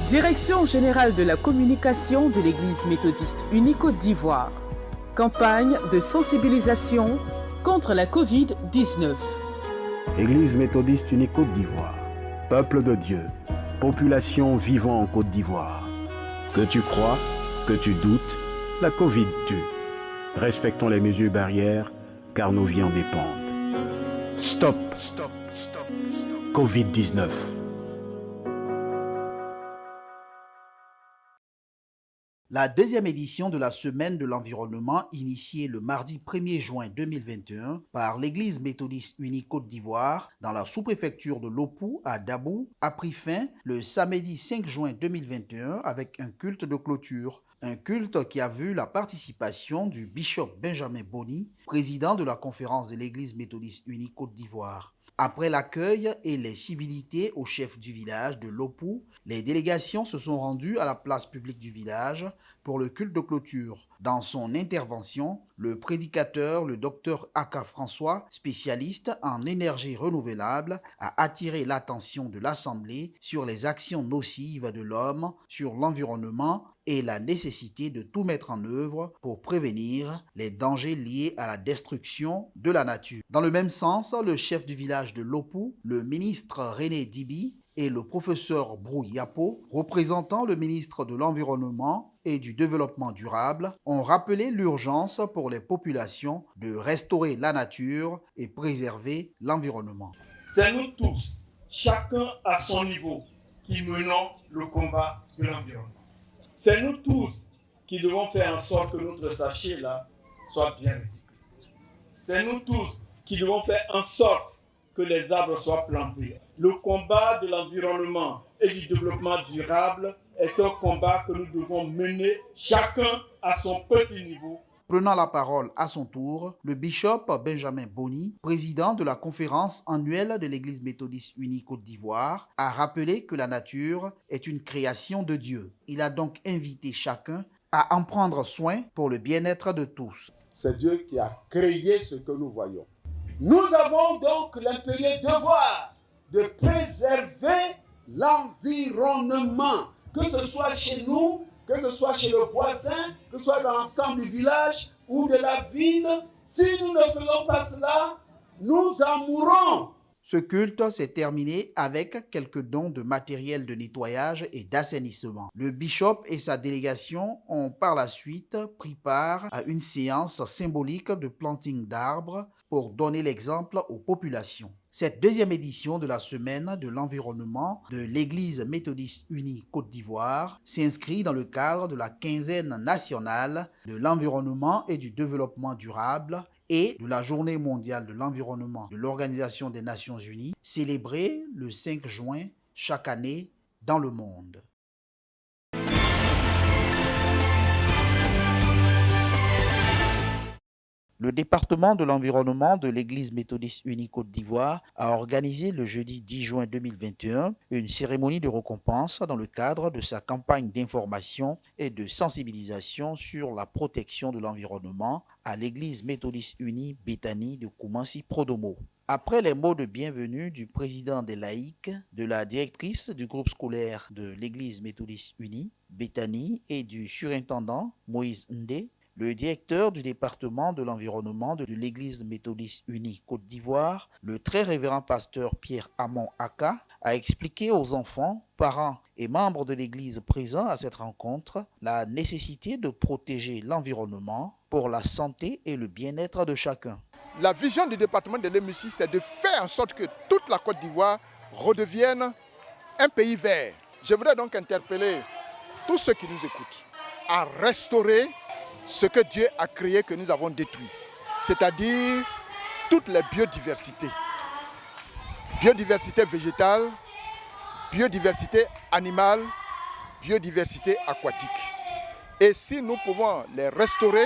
Direction générale de la communication de l'Église méthodiste unie Côte d'Ivoire. Campagne de sensibilisation contre la Covid-19. Église méthodiste unie Côte d'Ivoire. Peuple de Dieu, population vivant en Côte d'Ivoire. Que tu crois, que tu doutes, la Covid tue. Respectons les mesures barrières, car nos vies en dépendent. Stop, Covid-19. La deuxième édition de la Semaine de l'environnement, initiée le mardi 1er juin 2021 par l'Église méthodiste unie Côte d'Ivoire dans la sous-préfecture de Lopou à Dabou, a pris fin le samedi 5 juin 2021 avec un culte de clôture. Un culte qui a vu la participation du bishop Benjamin Boni, président de la conférence de l'Église méthodiste unie Côte d'Ivoire. Après l'accueil et les civilités au chef du village de Lopou, les délégations se sont rendues à la place publique du village pour le culte de clôture. Dans son intervention, le prédicateur, le docteur Aka François, spécialiste en énergie renouvelable, a attiré l'attention de l'Assemblée sur les actions nocives de l'homme sur l'environnement et la nécessité de tout mettre en œuvre pour prévenir les dangers liés à la destruction de la nature. Dans le même sens, le chef du village de Lopou, le ministre René Dibi et le professeur Brou Yapo, représentant le ministre de l'Environnement et du Développement durable, ont rappelé l'urgence pour les populations de restaurer la nature et préserver l'environnement. C'est nous tous, chacun à son niveau, qui menons le combat de l'environnement. C'est nous tous qui devons faire en sorte que notre sachet-là soit bien recyclé. C'est nous tous qui devons faire en sorte que les arbres soient plantés. Le combat de l'environnement et du développement durable est un combat que nous devons mener chacun à son petit niveau. Prenant la parole à son tour, le bishop Benjamin Boni, président de la conférence annuelle de l'Église méthodiste unie Côte d'Ivoire, a rappelé que la nature est une création de Dieu. Il a donc invité chacun à en prendre soin pour le bien-être de tous. C'est Dieu qui a créé ce que nous voyons. Nous avons donc l'impérieux devoir de préserver l'environnement, que ce soit chez nous, que ce soit chez le voisin, que ce soit dans l'ensemble du village ou de la ville. Si nous ne faisons pas cela, nous en mourrons. Ce culte s'est terminé avec quelques dons de matériel de nettoyage et d'assainissement. Le bishop et sa délégation ont par la suite pris part à une séance symbolique de planting d'arbres pour donner l'exemple aux populations. Cette deuxième édition de la Semaine de l'environnement de l'Église méthodiste unie Côte d'Ivoire s'inscrit dans le cadre de la quinzaine nationale de l'environnement et du développement durable et de la Journée mondiale de l'environnement de l'Organisation des Nations Unies, célébrée le 5 juin chaque année dans le monde. Le département de l'environnement de l'Église méthodiste unie Côte d'Ivoire a organisé le jeudi 10 juin 2021 une cérémonie de récompense dans le cadre de sa campagne d'information et de sensibilisation sur la protection de l'environnement à l'Église méthodiste unie Béthanie de Koumassi-Prodomo. Après les mots de bienvenue du président des laïcs, de la directrice du groupe scolaire de l'Église méthodiste unie Béthanie et du surintendant Moïse Ndé, le directeur du département de l'environnement de l'Église méthodiste unie Côte d'Ivoire, le très révérend pasteur Pierre Amon Aka, a expliqué aux enfants, parents et membres de l'Église présents à cette rencontre la nécessité de protéger l'environnement pour la santé et le bien-être de chacun. La vision du département de l'EMICI, c'est de faire en sorte que toute la Côte d'Ivoire redevienne un pays vert. Je voudrais donc interpeller tous ceux qui nous écoutent à restaurer ce que Dieu a créé, que nous avons détruit, c'est-à-dire toutes les biodiversités. Biodiversité végétale, biodiversité animale, biodiversité aquatique. Et si nous pouvons les restaurer,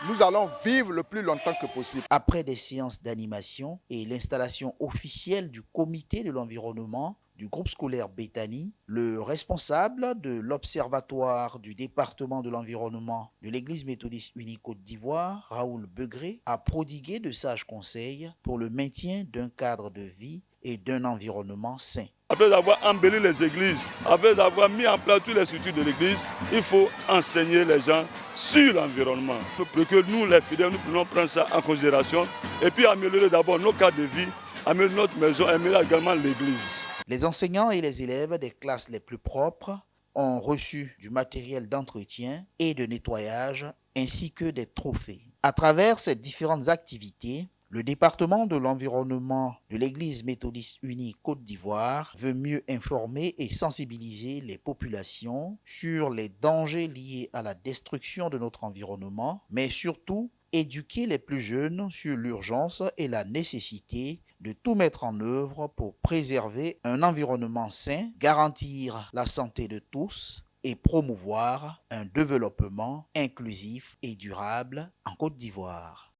nous allons vivre le plus longtemps que possible. Après des séances d'animation et l'installation officielle du comité de l'environnement du groupe scolaire Béthanie, le responsable de l'observatoire du département de l'environnement de l'Église méthodiste unie Côte d'Ivoire, Raoul Begré, a prodigué de sages conseils pour le maintien d'un cadre de vie et d'un environnement sain. Après avoir embelli les églises, après avoir mis en place toutes les structures de l'église, il faut enseigner les gens sur l'environnement pour que nous, les fidèles, nous puissions prendre ça en considération et puis améliorer d'abord nos cadres de vie, améliorer notre maison, améliorer également l'église. Les enseignants et les élèves des classes les plus propres ont reçu du matériel d'entretien et de nettoyage ainsi que des trophées. À travers ces différentes activités, le département de l'environnement de l'Église méthodiste unie Côte d'Ivoire veut mieux informer et sensibiliser les populations sur les dangers liés à la destruction de notre environnement, mais surtout éduquer les plus jeunes sur l'urgence et la nécessité de tout mettre en œuvre pour préserver un environnement sain, garantir la santé de tous et promouvoir un développement inclusif et durable en Côte d'Ivoire.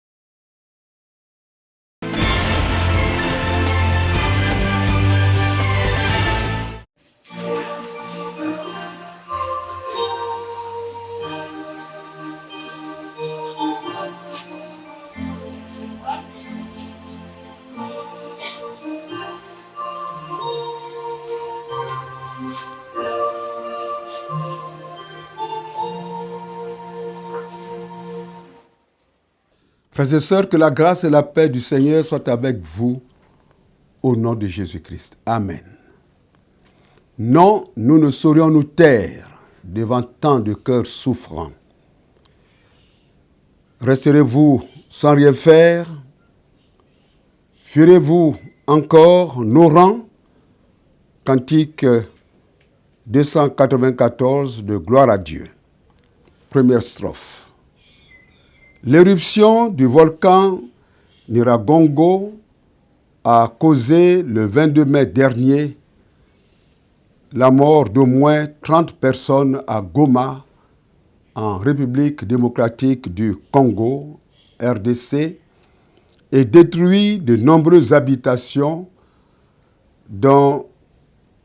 Frères et sœurs, que la grâce et la paix du Seigneur soient avec vous au nom de Jésus-Christ. Amen. Non, nous ne saurions nous taire devant tant de cœurs souffrants. Resterez-vous sans rien faire? Fuirez-vous encore nos rangs? Cantique 294 de Gloire à Dieu. Première strophe. L'éruption du volcan Nyiragongo a causé le 22 mai dernier la mort d'au moins 30 personnes à Goma, en République démocratique du Congo, RDC, et détruit de nombreuses habitations, dont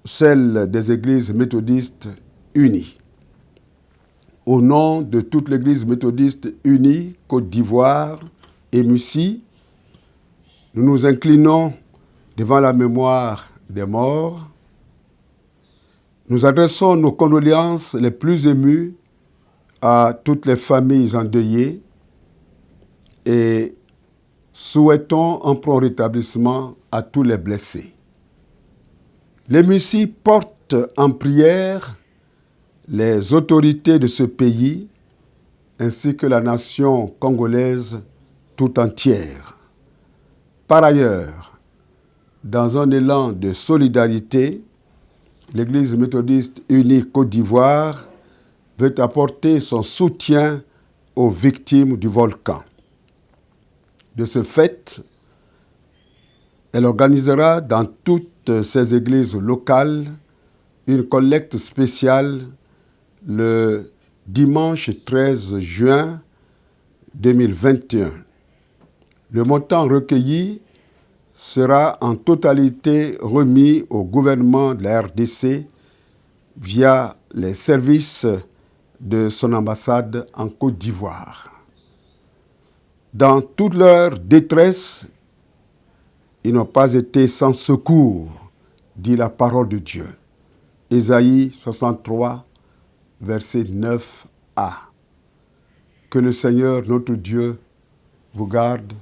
celle des églises méthodistes unies. Au nom de toute l'Église méthodiste unie, Côte d'Ivoire et Mussie, nous nous inclinons devant la mémoire des morts. Nous adressons nos condoléances les plus émues à toutes les familles endeuillées et souhaitons un prompt rétablissement à tous les blessés. Les Mussie portent en prière les autorités de ce pays, ainsi que la nation congolaise tout entière. Par ailleurs, dans un élan de solidarité, l'Église méthodiste unie Côte d'Ivoire veut apporter son soutien aux victimes du volcan. De ce fait, elle organisera dans toutes ses églises locales une collecte spéciale le dimanche 13 juin 2021. Le montant recueilli sera en totalité remis au gouvernement de la RDC via les services de son ambassade en Côte d'Ivoire. Dans toute leur détresse, ils n'ont pas été sans secours, dit la parole de Dieu. Ésaïe 63, verset 9a. Que le Seigneur, notre Dieu, vous garde,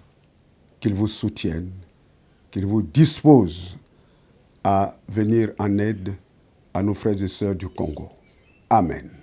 qu'il vous soutienne, qu'il vous dispose à venir en aide à nos frères et sœurs du Congo. Amen.